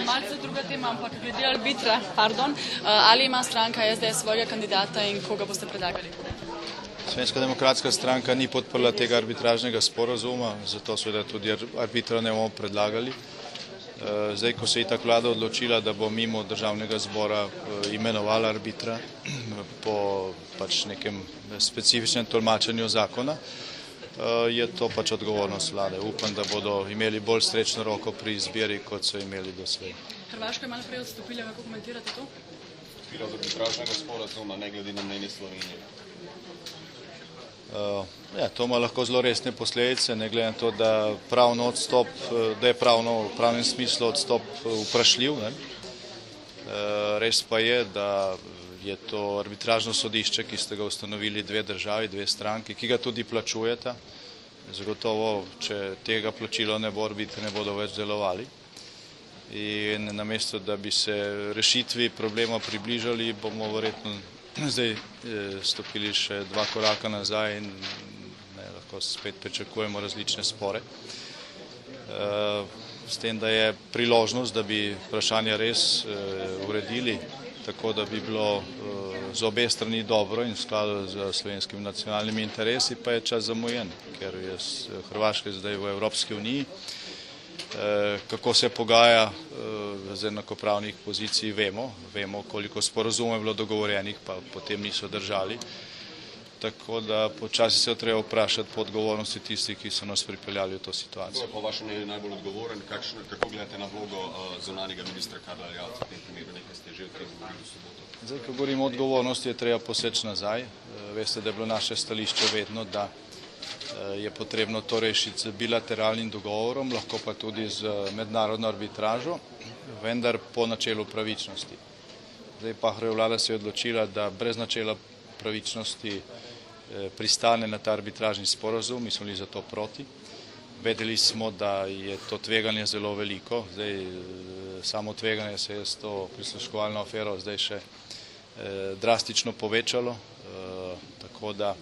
Malce druga tema, ampak glede arbitra, ali ima stranka SDS svojega kandidata in koga boste predlagali? Slovenska demokratska stranka ni podprla tega arbitražnega sporazuma, zato seveda tudi arbitra ne bomo predlagali. Zdaj, ko se je itak vlada odločila, da bo mimo državnega zbora imenovala arbitra po nekem specifičnem tolmačenju zakona, je to odgovornost vlade. Upam, da bodo imeli bolj srečno roko pri izbiri, kot so imeli doslej. Hrvaška je malo prej odstopila, kako komentirate to? Odstopila od arbitražnega sporazuma, ne glede na mnenje Slovenije. To ima lahko zelo resne posledice, ne glede na to, da je pravno v pravnem smislu odstop vprašljiv. Res pa je, da je to arbitražno sodišče, ki ste ga ustanovili dve državi, dve stranki, ki ga tudi plačujeta. Zagotovo, če tega plačila ne bo, arbitri ne bodo več delovali. In namesto, da bi se rešitvi problema približali, bomo verjetno zdaj stopili še dva koraka nazaj in lahko spet pričakujemo različne spore. S tem, da je priložnost, da bi vprašanja res uredili, tako da bi bilo za obe strani dobro in v skladu z slovenskimi nacionalnimi interesi, pa je čas zamujen, ker je Hrvaška zdaj v Evropski uniji. Kako se pogaja z enakopravnih pozicij, vemo, koliko sporazumov je bilo dogovorjenih, pa potem niso držali. Tako da počasi se treba vprašati po odgovornosti tistih, ki so nas pripeljali v to situacijo. Kdo je po vašem mnenju najbolj odgovoren? Kako gledate na vlogo zunanjega ministra Karla Erjavca v tem primeru? Nekaj ste že o tem govorili v soboto. Zdaj, ko govorimo o odgovornosti, je treba poseči nazaj. Veste, da je bilo naše stališče vedno, da je potrebno to rešiti z bilateralnim dogovorom, lahko pa tudi z mednarodno arbitražo, vendar po načelu pravičnosti. Zdaj Pahorjeva vlada se je odločila, da brez načela pravičnosti pristane na ta arbitražni sporazum, mi smo bili zato proti. Vedeli smo, da je to tveganje zelo veliko, zdaj samo tveganje se je s to prisluškovalno afero zdaj še drastično povečalo, tako da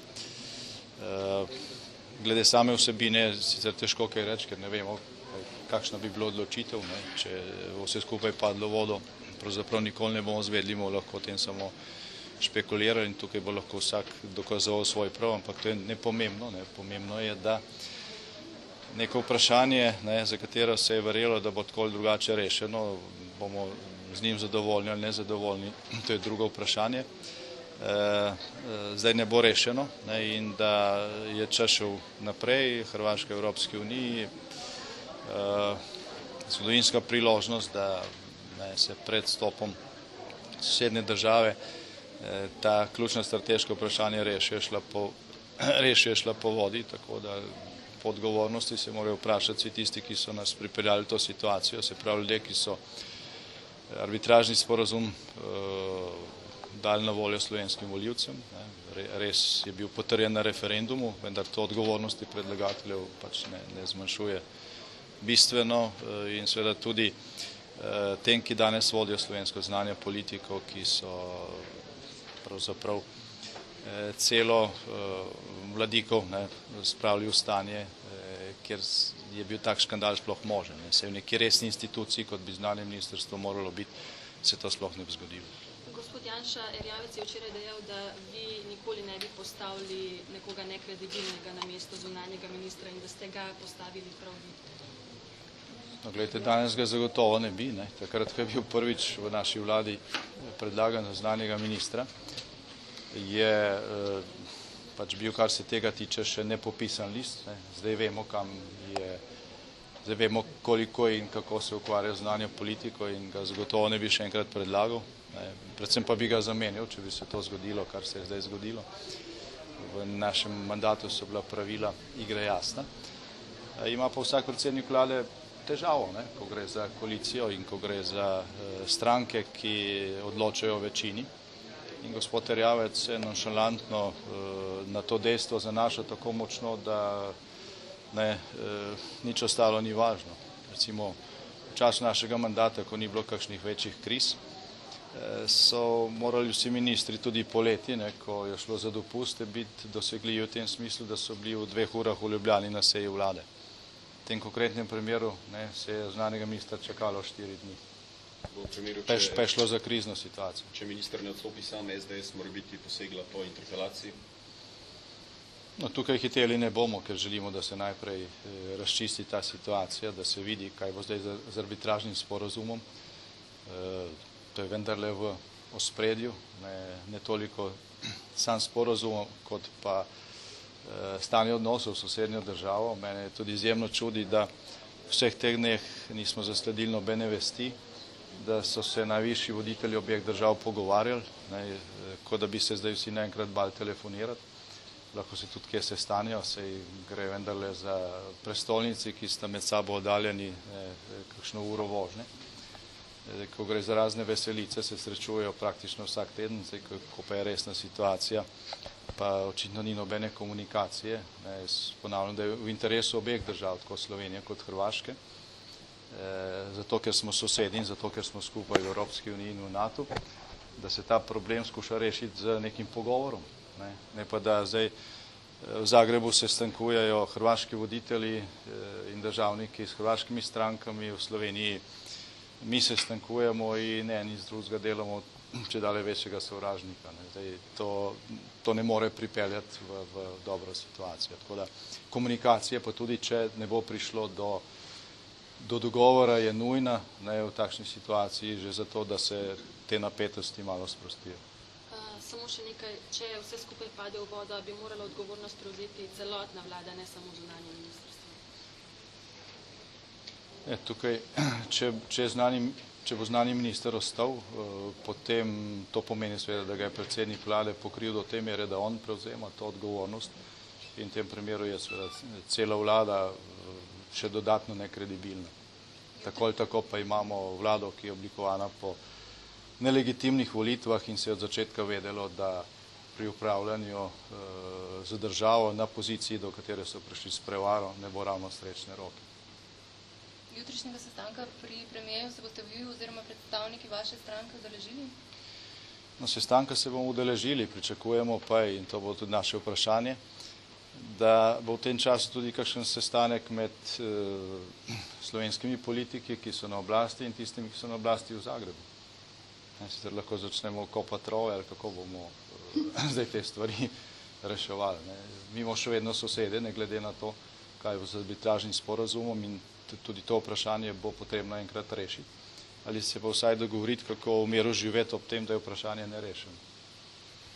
glede same vsebine sicer težko kaj reči, ker ne vemo, kakšna bi bila odločitev, če vse skupaj padlo vodo, pravzaprav nikoli ne bomo zvedeli, bomo lahko o tem samo špekulirali in tukaj bo lahko vsak dokazoval svoj prav, ampak to je nepomembno. Pomembno je, da neko vprašanje, za katero se je verjelo, da bo tako ali drugače rešeno, bomo z njim zadovoljni ali nezadovoljni, to je drugo vprašanje. Zdaj ne bo rešeno in da je čas šel naprej, Hrvaška v Evropski uniji, zgodovinska priložnost, da se pred stopom sosednje države ta ključna strateška vprašanja rešijo šla po vodi, tako da po odgovornosti se morajo vprašati vsi tisti, ki so nas pripeljali v to situacijo, se pravi ljudje, ki so arbitražni sporazum dali na voljo slovenskim volivcem. Res je bil potrjen na referendumu, vendar to odgovornosti predlagateljev ne zmanjšuje bistveno in seveda tudi tem, ki danes vodijo slovensko znanje politikov, ki so pravzaprav celo vladikov spravili v stanje, kjer je bil tak škandal sploh možen. Se v neki resni instituciji, kot bi znanje ministrstvo moralo biti, se to sploh ne bi zgodilo. Gospod Janša, Erjavec je včeraj dejal, da vi nikoli ne bi postavili nekoga nekredibilnega na mesto zunanjega ministra in da ste ga postavili prav vi. Glejte, danes ga zagotovo ne bi. Takrat, ko je bil prvič v naši vladi predlagan za zunanjega ministra, je bil, kar se tega tiče, še nepopisan list. Zdaj vemo, zdaj vemo, koliko in kako se ukvarja z znanjo politiko in ga zagotovo ne bi še enkrat predlagal. Predvsem pa bi ga zamenjal, če bi se to zgodilo, kar se je zdaj zgodilo. V našem mandatu so bila pravila igre jasna. Ima pa vsak predsednik vlade težavo, ko gre za koalicijo in ko gre za stranke, ki odločajo o večini. In gospod Erjavec se nonšalantno na to dejstvo zanaša tako močno, da nič ostalo ni važno. Recimo v času našega mandata, ko ni bilo kakšnih večjih kriz, so morali vsi ministri tudi poleti, ko je šlo za dopuste, biti dosegljivi v tem smislu, da so bili v 2 urah v Ljubljani na seji vlade. V tem konkretnem primeru se je zunanjega ministra čakalo 4 dni. V primeru, pa je šlo za krizno situacijo. če minister ne odstopi sam, SDS mora biti posegla po interpelaciji? No, tukaj hiteli ne bomo, ker želimo, da se najprej razčisti ta situacija, da se vidi, kaj bo zdaj z arbitražnim sporazumom. To je vendarle v ospredju, ne toliko sam sporazum, kot pa stanje odnosov s sosednjo državo. Mene tudi izjemno čudi, da v vseh teh dneh nismo zasledili nobene vesti, da so se najvišji voditelji obeh držav pogovarjali, kot da bi se zdaj vsi naenkrat bali telefonirati. Lahko se tudi kje sestanejo, saj gre vendarle za prestolnici, ki sta med sabo oddaljeni kakšno uro vožnje. Ko gre za razne veselice, se srečujejo praktično vsak teden, zdaj, ko pa je resna situacija, pa očitno ni nobene komunikacije. Ponavljam, da je v interesu obeh držav, tako Slovenije kot Hrvaške, zato ker smo sosedi in zato ker smo skupaj v Evropski uniji in v NATO, da se ta problem skuša rešiti z nekim pogovorom. Ne pa da zdaj v Zagrebu se stankujejo hrvaški voditelji in državniki s hrvaškimi strankami, v Sloveniji mi se stankujemo in eni z drugega delamo čedalje večjega sovražnika. Zdaj, to ne more pripeljati v dobro situacijo. Tako da komunikacija, pa tudi če ne bo prišlo do dogovora, je nujna v takšni situaciji že zato, da se te napetosti malo sprostijo. Samo še nekaj, če vse skupaj pade v vodo, bi morala odgovornost prevzeti celotna vlada, ne samo zunanje ministrstvo. Tukaj, če bo zunanji minister ostal, potem to pomeni seveda, da ga je predsednik vlade pokril do te mere, da on prevzema to odgovornost in v tem primeru je seveda cela vlada še dodatno nekredibilna. Tako ali tako pa imamo vlado, ki je oblikovana po nelegitimnih volitvah in se je od začetka vedelo, da pri upravljanju z državo na poziciji, do katere so prišli s prevaro, ne bo ravno srečne roke. Jutrišnjega sestanka pri premijeju se boste vi oziroma predstavniki vaše stranke udeležili? No, sestanka se bomo udeležili, pričakujemo pa, in to bo tudi naše vprašanje, da bo v tem času tudi kakšen sestanek med slovenskimi politiki, ki so na oblasti, in tistimi, ki so na oblasti v Zagrebu. Sicer lahko začnemo kopati rove, ali kako bomo zdaj te stvari reševali. Mi imamo še vedno sosede, ne glede na to, kaj bo z arbitražnim sporazumom, in tudi to vprašanje bo potrebno enkrat rešiti. Ali se pa vsaj dogovoriti, kako v miru živeti ob tem, da je vprašanje nerešeno.